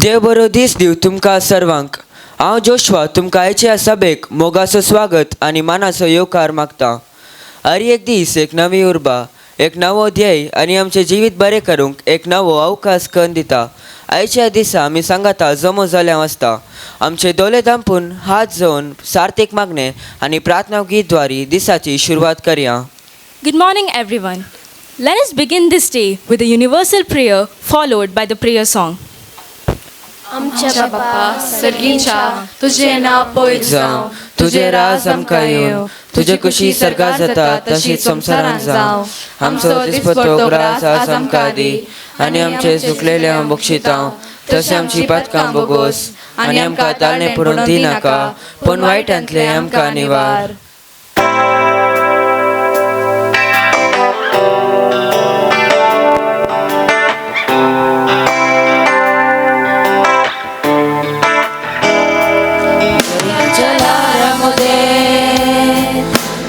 देव बरो दीस दिव तुमकां सर्वांक. हांव जोशवा तुमकां आयचे ह्या सभेक मोगाचो स्वागत आनी मानाचो येवकार मागता. हर एक दीस एक नवी उर्बा, एक नवो ध्येय आनी आमचें जिवीत बरें करूंक एक नवो अवकाश करून दिता. आयच्या दिसा आमी सांगाता जमो जाल्यांव आसता. आमचे दोले धांपून हात जोडून सार्थीक मागणे आनी प्रार्थना गीतद्वारी दिसाची सुरवात करया. Good morning, everyone. Let us begin this day with a universal prayer followed by the prayer song. आमच्या बाप्पा सर्गींच्या तुझे नाव पवित्र जावं, तुझे राज आमकां येवं, तुझे कुशी सर्गा जाता तशीच संसारांत जावं. आमचो दिसपतो ग्रास आज आमकां दी आनी आमचे चुकलेले हांव बक्षितां, तशें आमची पातकां बोगोस आनी आमकां ताळणे पडून दिनाका, पूण वायटांतले आमकां निवार.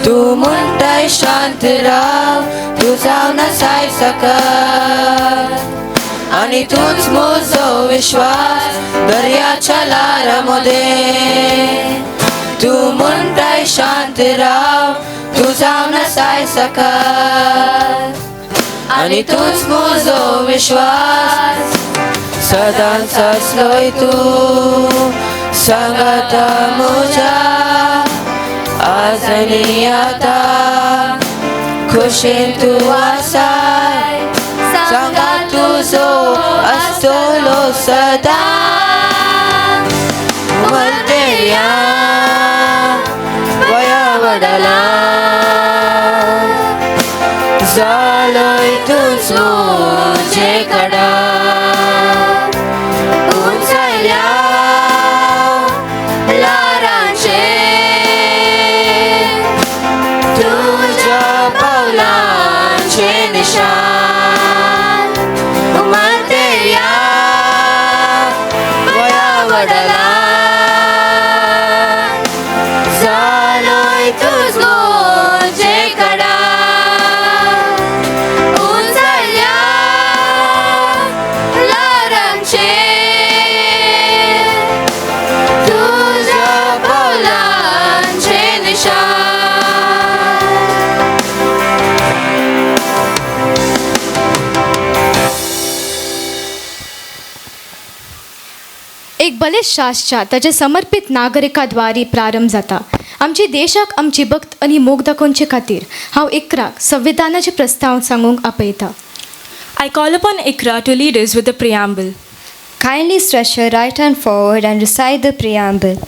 तू म्हणटाय शांत राव, तू जाव नसाय सकत आणि तूच म्हजो विश्वास दर्याच्या लारामध्ये. तू म्हणटाय शांत राव, तू जाव नसाय सकत आणि तूच म्हजो विश्वास. सदांच आसलोय तू सांगाता म्हज्या आज आनी आतां, खुशेन तू आसाय, सांगा तुजो आसतलो सदां. उमलतेल्या वया वडला जालोय तूच म्हजे कडा. उंचायल्या लारांचे तुझ्या पावलांचे निशान. उमलतेल्या वया वडला जालोय तुज म्हजे कडा. उंचायल्या लारांचे तुझ्या पावलांचे निशान. एक बलेच शास्त्र ताचे समर्पित नागरिकाद्वारी प्रारंभ जाता. आमची देशाक आमची भक्त आनी मोग दाखोवचे खातीर हांव इकराक संविधानाचे प्रस्ताव सांगूंक आपयता. I call upon Ikra to lead us with the preamble. Kindly stretch your right hand forward and recite the preamble.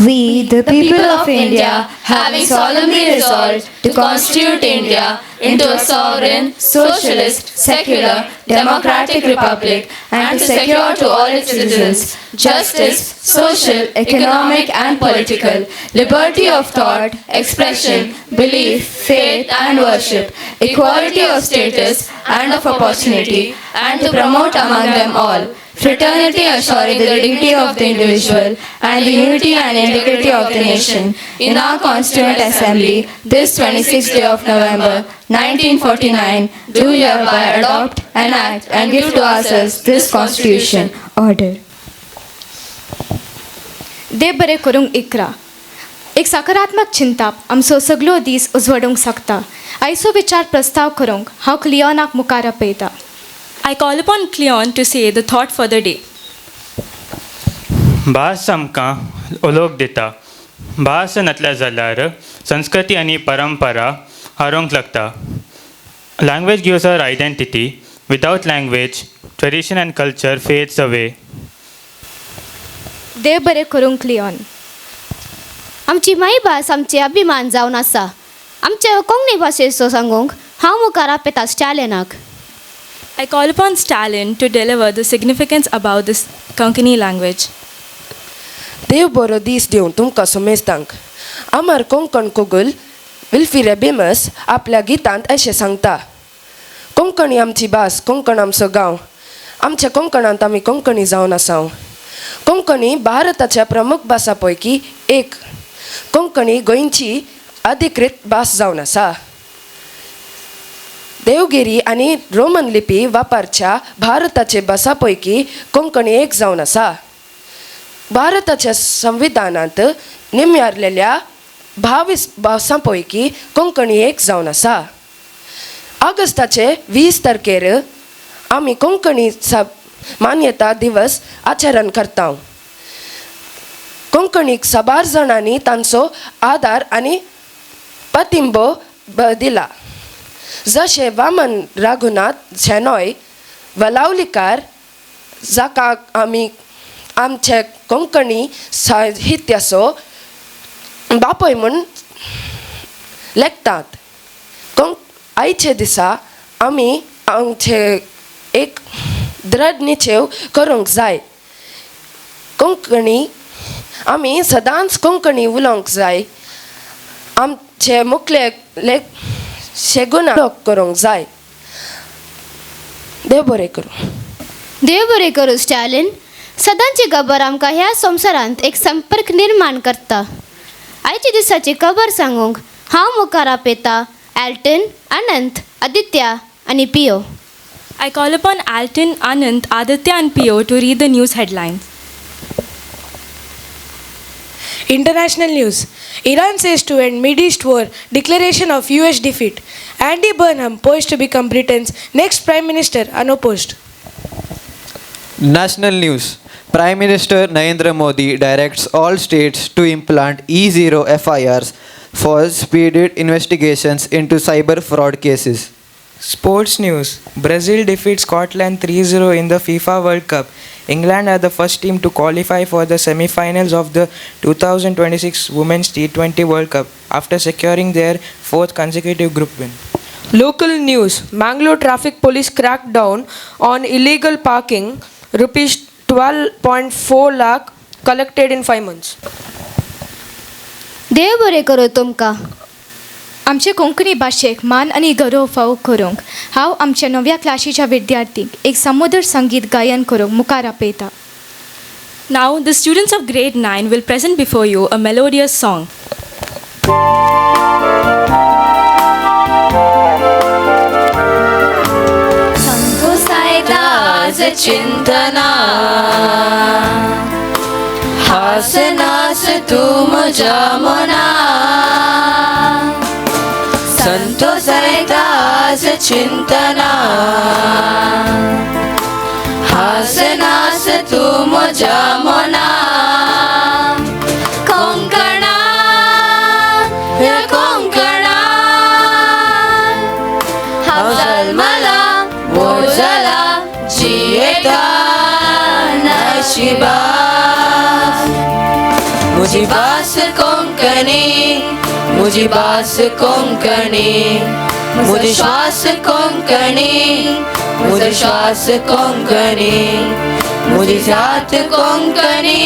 We, the people of India, having solemnly resolved to constitute India into a sovereign, socialist, secular, democratic republic, and to secure to all its citizens justice, social, economic, and political, liberty of thought, expression, belief, faith, and worship, equality of status and of opportunity, and to promote among them all fraternity, assuring the dignity of the individual and the unity and integrity of the nation. In our Constituent Assembly, this 26th day of November, 1949, do hereby adopt, enact, and give to ourselves this Constitution. order. देव बरें करूंक इकरा. एक सकारात्मक चिंताप आमचो सगळो दीस उजवाडूंक शकता. आयचो विचार प्रस्ताव करूंक हांव क्लियोनाक मुखार आपयता. I call upon Cleon to say the thought for the day. भास आमकां ओळख दिता. भास नातल्या जाल्यार संस्कृती आनी परंपरा हारोंक लागता. Language gives our identity. Without language tradition and culture fades away. देव बरें करूंक क्लियोन. आमची मायभास आमचे अभिमान जावन आसा. आमचे कोंकणी भाशेचो सांगूंक हांव मुखार आपयता स्टॅलिनाक. I call upon Stalin to deliver the significance about this Konkani language. देव बरो दीस दिवन तुमकां समेस्तांक. आमार कोंकण कोगुल विल्फी रेबेमस आपल्या गितांत अशें सांगता. कोंकणी आमची भास, कोंकण आमचो गांव. आमच्या कोंकणांत आमी कोंकणी जावन आसाव. कोंकणी भारताच्या प्रमुख भासा पैकी एक. कोंकणी गोंयची अधिकृत भास जावन आसा. देवगिरी आणि रोमन लिपी वापरच्या भारताचे भासापैकी कोंकणी एक जावन आसा. भारताच्या संविधानांत निमयारलेल्या 22 भासांपैकी कोंकणी एक जावन आसा. ऑगस्टाचे 20 तारखेर आमी कोंकणी मान्यता दिवस आचरण करता. कोंकणीक साबार जाणांनी तांचो आदार आणि पाठिंबो दिला. जशे वामन रघुनाथ शेनॉय वलावलीकार, जाका आमी आमचे कोंकणी साहित्याचो बापय म्हूण लेखतात. आयचे दिसा आमी आमचे एक दृढ निश्चय करूंक जाय. कोंकणी आमी सदांच कोंकणी उलोवंक जाय. आमचे मुखले शेगून करूंक जाय. देव बरें करूं. देव बरें करूं स्टॅलिन. सदांची खबर आमकां ह्या संवसारांत एक संपर्क निर्माण करता. आयच्या दिसाची खबर सांगूंक हांव मुखार आपयता एल्टन, अनंत, आदित्य आनी पियो. I call upon Alton, Anand, Aditya and Pio to read the news headlines. International news. Iran says to end Mideast war, declaration of US defeat. Andy Burnham poised to become Britain's next Prime Minister unopposed. National news. Prime Minister Narendra Modi directs all states to implant E0 FIRs for speeded investigations into cyber fraud cases. Sports news. Brazil defeats Scotland 3-0 in the FIFA World Cup. England are the first team to qualify for the semi-finals of the 2026 Women's T20 World Cup after securing their fourth consecutive group win. Local news. Mangalore traffic police cracked down on illegal parking. Rupees 12.4 lakh collected in 5 months. देव बरें करूं तुमकां. आमचे कोंकणी भाशेक मान आनी गौरव फावो करूंक हांव आमच्या नव्या क्लासीच्या विद्यार्थीक एक समोदर संगीत गायन करूंक मुखार आपयता. Now, the students of grade 9 will present before you a melodious song. संतोषायदाज चिंतना हासनास तू म्हज्या मना. संतोषायदाज चिंतना हासनास तू म्हज्या मना. कोंकणा ह्या कोंकणा हांव जल्मला व्हड जाला जियेता नशिबास. म्हजी भास कोंकणी, म्हजी भास कोंकणी, म्हजो श्वास कोंकणी, म्हजो श्वास कोंकणी, म्हजी जात कोंकणी,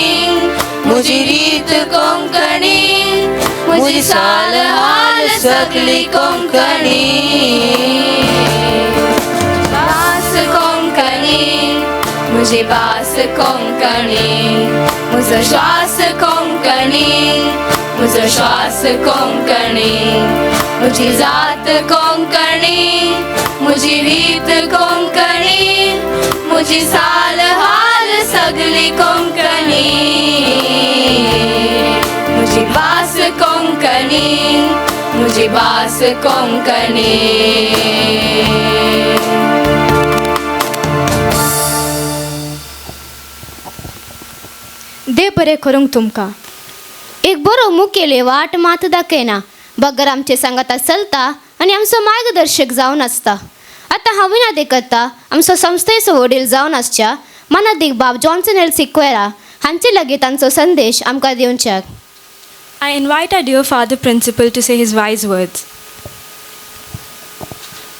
म्हजी रीत कोंकणी, म्हजी साल हाल सगळी कोंकणी. भास कोंकणी, म्हजी भास कोंकणी, म्हजो श्वास कोंकणी, म्हजो श्वास कोंकणी, म्हजी जात कोंकणी, म्हजी रीत कोंकणी, म्हजी साल हाल सगळी कोंकणी. म्हजी भास कोंकणी, म्हजी भास कोंकणी. देव बरें करूंक तुमकां. एक बरो मुखेली वाट मात दाखयना. बगर आमचे सांगाता चलता आनी आमचो मार्गदर्शक जावन आसता. आतां हांव विनंती करता आमचो संस्थेचो वडील जावन आसच्या मानादीक बाब जॉन्सन एल सिक्वेरा हांचे लागीं तांचो संदेश आमकां दिवच्याक. I invite our dear Father Principal to say his wise words.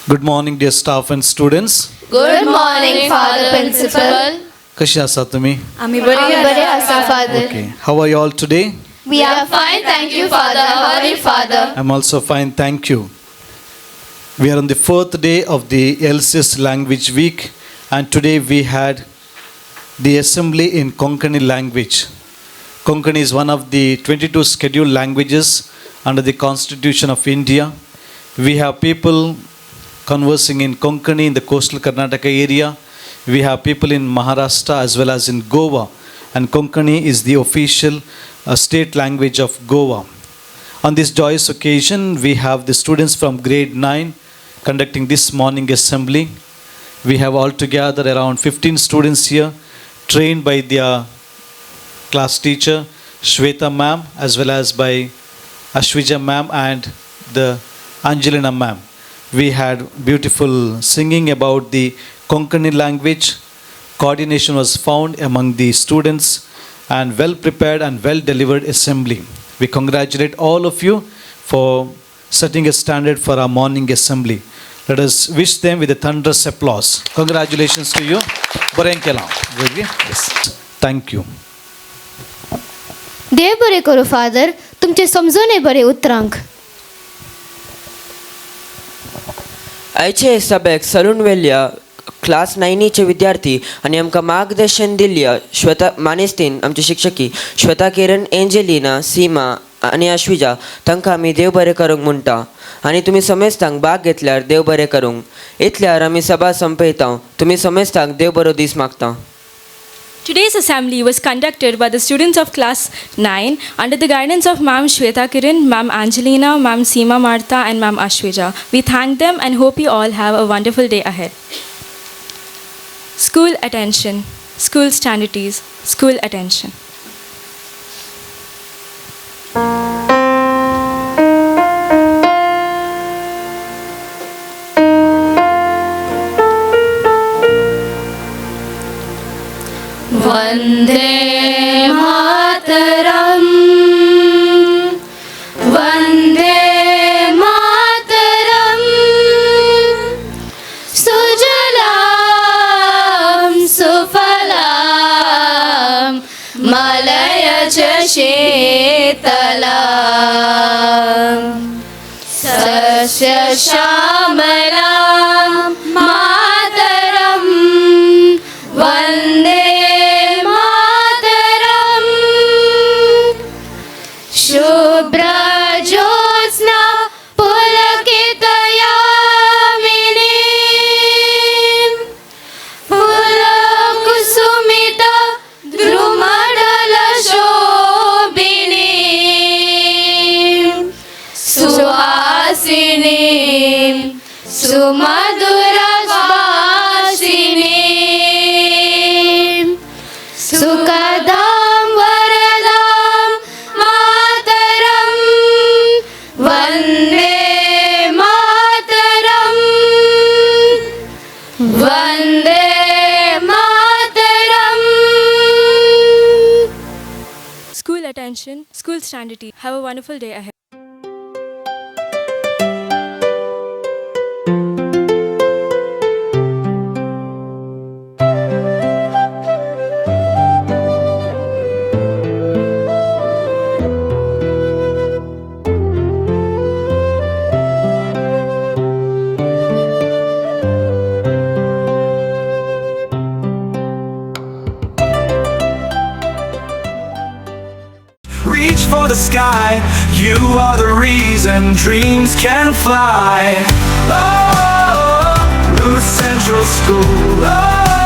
Good morning, dear staff and students. Good morning, Father Principal. कशी आसा तुम्ही? आम्ही बरे आसा, Father. Okay. How are you all today? We are fine, thank you, Father. How are you, Father? I'm also fine, thank you. We are on the fourth day of the LCS Language Week, and today we had the assembly in Konkani language. Konkani is one of the 22 scheduled languages under the Constitution of India. We have people conversing in Konkani in the coastal Karnataka area. We have people in Maharashtra as well as in Goa. And Konkani is the official state language of Goa. On this joyous occasion, we have the students from grade 9 conducting this morning assembly. We have altogether around 15 students here, trained by their class teacher, Shweta ma'am, as well as by Ashwija ma'am and the Angelina ma'am. We had beautiful singing about the Konkani language. Coordination was found among the students and well prepared and well delivered assembly. We congratulate all of you for setting a standard for our morning assembly. Let us wish them with a thunderous applause. Congratulations to you. Borenkela. Yes. Thank you. देव बरें करूं father, तुमचे समजून बरे उतरांक. आयचे सभेक salon वेल्ल्या class 9चे विद्यार्थी आनी आमकां मार्गदर्शन दिल्ल्या श्वेता मानेस्तीन आमची शिक्षकी श्वेता किरण एंजेलिना सीमा आनी अश्विजा तांकां आमी देव बरें करूंक म्हणटा आनी तुमी समेस्तांक भाग घेतल्यार देव बरें करूंक. इतल्यार आमी सभा संपयता. तुमी समेस्तांक देव बरो दीस मागता. Today's assembly was conducted by the students of class 9 under the guidance of Ma'am Shweta Kiran, Ma'am Angelina, Ma'am Seema Martha and Ma'am Ashwija. We thank them and hope you all have a wonderful day ahead. School attention, school standards, school attention. Vande Mataram, Vande Mataram, Sujalam Sufalam, Malaya Shetalam, Sasya Shamalam, Mataram, Vande Shubhra Jyotsna Pulakitayamini Pulakusumita Drumadala Shobhini Suhasini Sumadura Vasini Sukadam Varadam Mataram Vande Mataram Vande Mataram. School attention, school standards. Have a wonderful day ahead. Reach for the sky, you are the reason dreams can fly. Oh, Ruth Central School. Oh.